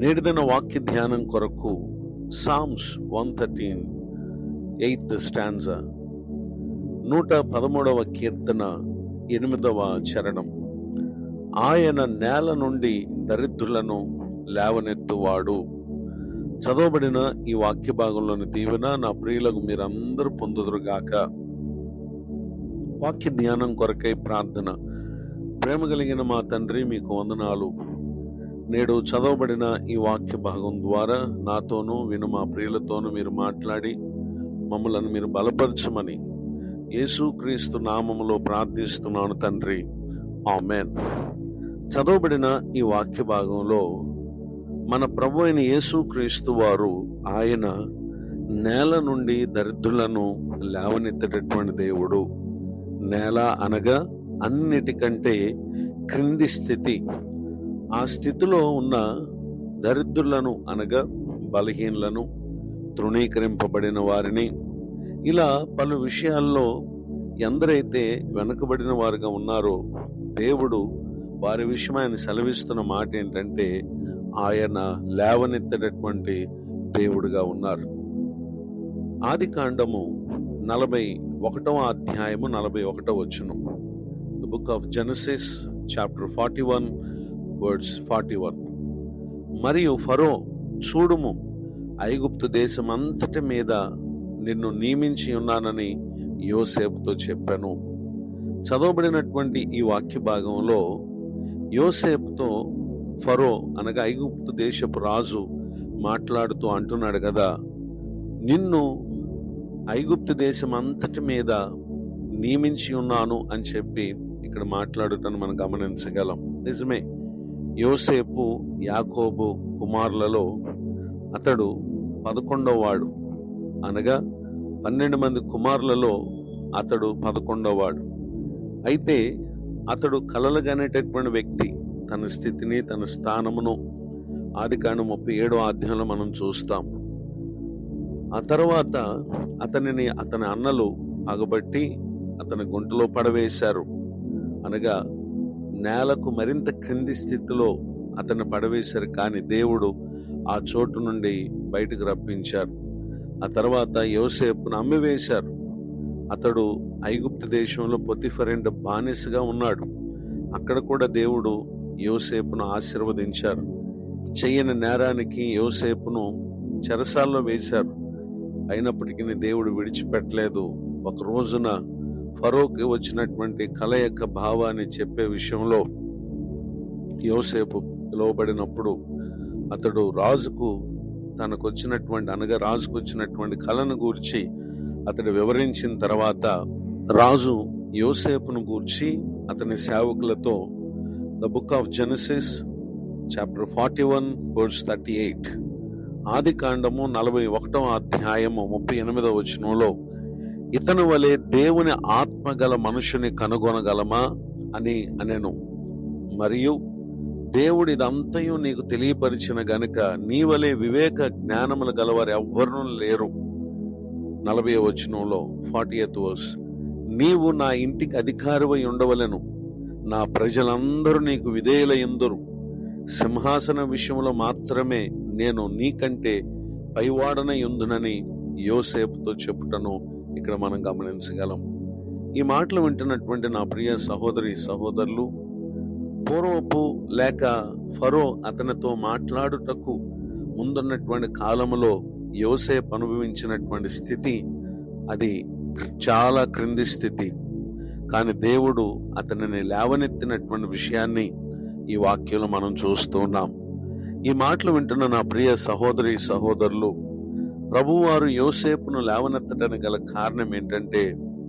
నేటిదిన వాక్య ధ్యానం కొరకు సామ్స్ 113 8th స్టాంజా 113వ కీర్తన 8వ చరణం. ఆయన నేల నుండి దరిద్రులను లేవనెత్తువాడు. చదవబడిన ఈ వాక్య భాగంలోని దీవెన నా ప్రియులకు మీరందరూ పొందుదురుగాక. వాక్య ధ్యానం కొరకై ప్రార్థన. ప్రేమ కలిగిన మా తండ్రి, మీకు వందనాలు. నేడు చదవబడిన ఈ వాక్య భాగం ద్వారా నాతోనూ విను మా ప్రియులతోనూ మీరు మాట్లాడి మమ్మలను మీరు బలపరచమని యేసుక్రీస్తు నామములో ప్రార్థిస్తున్నాను తండ్రి, ఆమేన్. చదవబడిన ఈ వాక్య భాగంలో మన ప్రభు అయిన యేసుక్రీస్తు వారు ఆయన నేల నుండి దరిద్రులను లేవనెత్తేటటువంటి దేవుడు. నేల అనగా అన్నిటికంటే క్రింది స్థితి. ఆ స్థితిలో ఉన్న దరిద్రులను అనగా బలహీనులను, తృణీకరింపబడిన వారిని, ఇలా పలు విషయాల్లో ఎందరైతే వెనుకబడిన వారుగా ఉన్నారో దేవుడు వారి విషయం ఆయన సెలవిస్తున్న మాట ఏంటంటే ఆయన లేవనెత్తేటటువంటి దేవుడుగా ఉన్నారు. ఆదికాండము 41వ అధ్యాయము 41వ వచనం. The book of Genesis chapter 41 words 41. మరియు ఫరో, చూడుము, ఐగుప్తు దేశమంతటి మీద నిన్ను నియమించి ఉన్నానని యోసేపుతో చెప్పాను. చదవబడినటువంటి ఈ వాక్య భాగంలో యోసేపుతో ఫరో అనగా ఐగుప్తు దేశపు రాజు మాట్లాడుతూ అంటున్నాడు కదా, నిన్ను ఐగుప్తు దేశం అంతటి మీద నియమించి ఉన్నాను అని చెప్పి ఇక్కడ మాట్లాడుటను మనం గమనించగలం. నిజమే, యోసేపు యాకోబు కుమారులలో అతడు 11వ వాడు, అనగా 12 మంది కుమారులలో అతడు 11వ వాడు. అయితే అతడు కలలుగనేటటువంటి వ్యక్తి. తన స్థితిని, తన స్థానమును ఆదికాండం 37వ అధ్యాయంలో మనం చూస్తాం. ఆ తర్వాత అతనిని అతని అన్నలు పగబట్టి అతని గుంటలో పడవేశారు, అనగా నేలకు మరింత క్రింది స్థితిలో అతన్ని పడవేశారు. కానీ దేవుడు ఆ చోటు నుండి బయటకు రప్పించారు. ఆ తర్వాత యోసేపును అమ్మివేశారు. అతడు ఐగుప్తు దేశంలో పొతిఫరెంట్ బానిసగా ఉన్నాడు. అక్కడ కూడా దేవుడు యోసేపును ఆశీర్వదించారు. చెయ్యని నేరానికి యోసేపును చెరసాల్లో వేశారు. అయినప్పటికీ దేవుడు విడిచిపెట్టలేదు. ఒక రోజున ఫరోకి వచ్చినటువంటి కల యొక్క భావాన్ని చెప్పే విషయంలో యోసేపు పిలువబడినప్పుడు అతడు రాజుకు రాజుకు వచ్చినటువంటి కలను గూర్చి అతడు వివరించిన తర్వాత రాజు యోసేపును గూర్చి అతని సేవకులతో the book of Genesis chapter 41 verse 38, ఆదికాండము 41వ అధ్యాయము 38వ వచనంలో ఇతని వలె దేవుని ఆత్మగల మనుషుని కనుగొనగలమా అని అనెను. మరియు దేవుడు ఇదంతయు నీకు తెలియపరిచిన గనుక నీ వలె వివేక జ్ఞానములు గలవారు ఎవ్వరూ లేరు. 40వ వచనంలో 40th verse, నీవు నా ఇంటికి అధికారివై ఉండవలెను, నా ప్రజలందరూ నీకు విధేయులయ్యుందురు, సింహాసన విషయంలో మాత్రమే నేను నీకంటే పైవాడనై ఉందునని యోసేపుతో చెప్పుటను ఇక్కడ మనం గమనించగలం. ఈ మాటలు వింటున్నటువంటి నా ప్రియ సహోదరి సహోదరులు, పూర్వపు లేక ఫరో అతనితో మాట్లాడుటకు ముందున్నటువంటి కాలములో యోసేపు అనుభవించినటువంటి స్థితి అది చాలా క్రింది స్థితి. కానీ దేవుడు అతనిని లేవనెత్తినటువంటి విషయాన్ని ఈ వాక్యంలో మనం చూస్తూ ఉన్నాం. ఈ మాటలు వింటున్న నా ప్రియ సహోదరి సహోదరులు, ప్రభువారు యోసేపును లేవనెత్తడానికి గల కారణం ఏంటంటే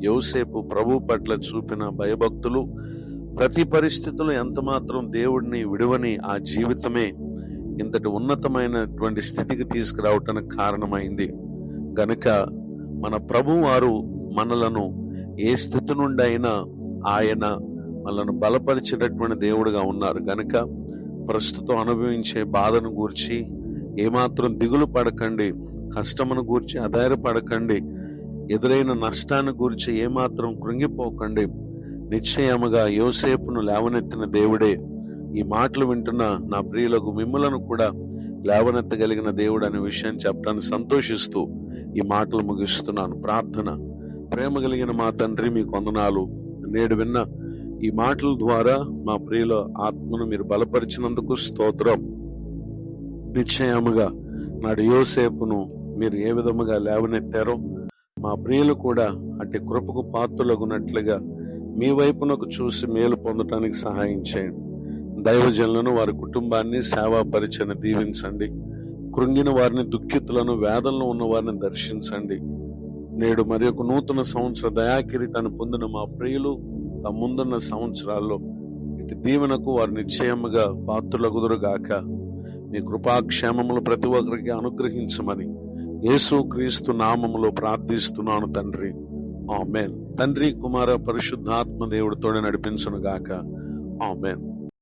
యోసేపు ప్రభు పట్ల చూపిన భయభక్తులు, ప్రతి పరిస్థితుల్లో ఎంతమాత్రం దేవుడిని విడువని ఆ జీవితమే ఇంతటి ఉన్నతమైనటువంటి స్థితికి తీసుకురావటానికి కారణమైంది. గనుక మన ప్రభువారు మనలను ఏ స్థితి నుండి అయినా ఆయన మనలను బలపరిచేటటువంటి దేవుడుగా ఉన్నారు. గనుక ప్రస్తుతం అనుభవించే బాధను గూర్చి ఏమాత్రం దిగులు పడకండి, కష్టమును గూర్చి అధైర్యపడకండి, ఎదురైన నష్టాన్ని గూర్చి ఏమాత్రం కృంగిపోకండి. నిశ్చయముగా యోసేపును లేవనెత్తిన దేవుడే ఈ మాటలు వింటున్న నా ప్రియులకు మిమ్ములను కూడా లేవనెత్తగలిగిన దేవుడు అనే విషయాన్ని చెప్పడానికి సంతోషిస్తూ ఈ మాటలు ముగిస్తున్నాను. ప్రార్థన. ప్రేమ కలిగిన మా తండ్రి, మీకు వందనాలు. నేడు విన్న ఈ మాటల ద్వారా మా ప్రియుల ఆత్మను మీరు బలపరిచినందుకు స్తోత్రం. నిశ్చయముగా నాడు యోసేపును మీరు ఏ విధముగా లేవనెత్తారో మా ప్రియులు కూడా అట్టి కృపకు పాత్రులగునట్లుగా మీ వైపునకు చూసి మేలు పొందటానికి సహాయం చేయండి. దైవజనులను, వారి కుటుంబాన్ని, సేవా పరిచయను దీవించండి. కృంగిన వారిని, దుఃఖితులను, వేదనలో ఉన్న వారిని దర్శించండి. నేడు మరి ఒక నూతన సంవత్సర దయాకిరీటాన్ని పొందిన మా ప్రియులు తమ ముందున్న సంవత్సరాల్లో ఇటు దీవెనకు వారు నిశ్చయముగా పాత్రులగుదురుగాక. మీ కృపాక్షేమములు ప్రతి ఒక్కరికి అనుగ్రహించమని యేసు క్రీస్తు నామములో ప్రార్థిస్తున్నాను తండ్రి. ఆమేన్. తండ్రి, కుమార, పరిశుద్ధాత్మ దేవుడితోనే నడిపించును గాక. ఆమేన్.